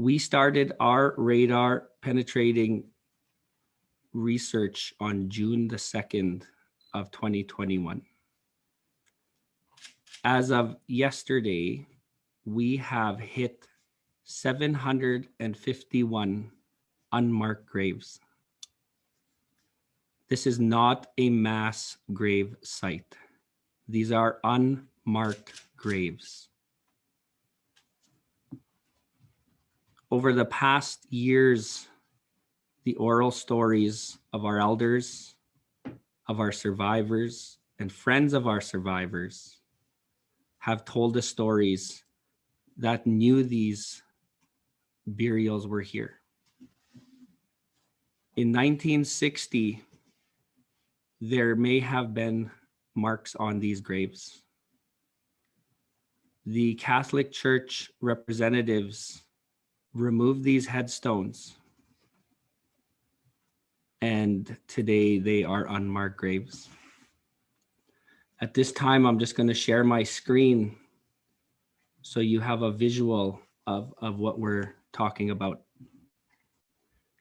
We started our radar penetrating research on June the 2nd of 2021. As of yesterday, we have hit 751 unmarked graves. This is not a mass grave site. These are unmarked graves. Over the past years, the oral stories of our elders, of our survivors, and friends of our survivors have told us stories that knew these burials were here. In 1960, there may have been marks on these graves. The Catholic Church representatives removed these headstones, and today they are unmarked graves. At this time, I'm just going to share my screen so you have a visual of what we're talking about.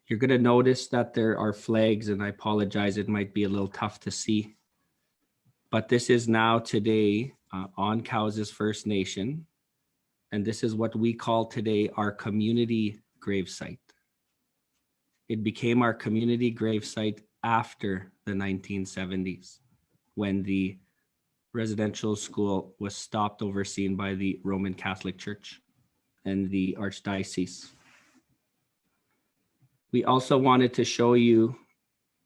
You're going to notice that there are flags, and I apologize, it might be a little tough to see. But this is now today on Cowes First Nation, and this is what we call today our community gravesite. It became our community gravesite after the 1970s, when the residential school was stopped, overseen by the Roman Catholic Church and the Archdiocese. We also wanted to show you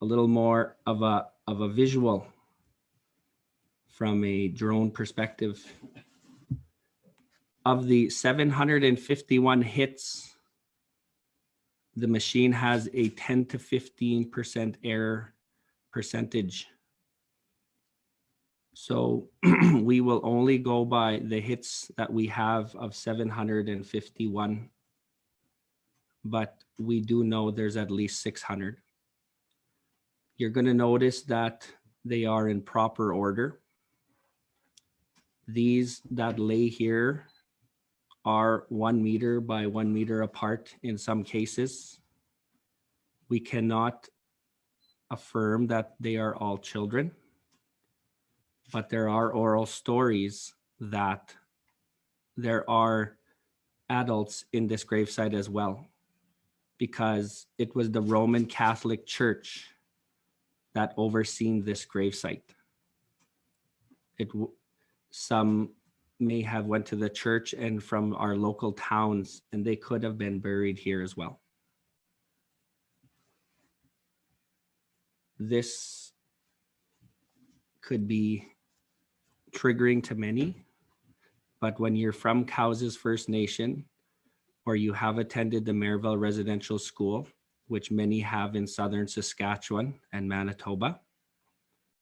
a little more of a visual from a drone perspective. Of the 751 hits, the machine has a 10 to 15% error percentage. So we will only go by the hits that we have of 751, but we do know there's at least 600. You're going to notice that they are in proper order. These that lay here are 1 meter by 1 meter apart in some cases. We cannot affirm that they are all children, but there are oral stories that there are adults in this gravesite as well, because it was the Roman Catholic Church that overseen this gravesite. Some may have went to the church and from our local towns, and they could have been buried here as well. This could be triggering to many, but when you're from Cowes First Nation, or you have attended the Marieval Residential School, which many have in southern Saskatchewan and Manitoba,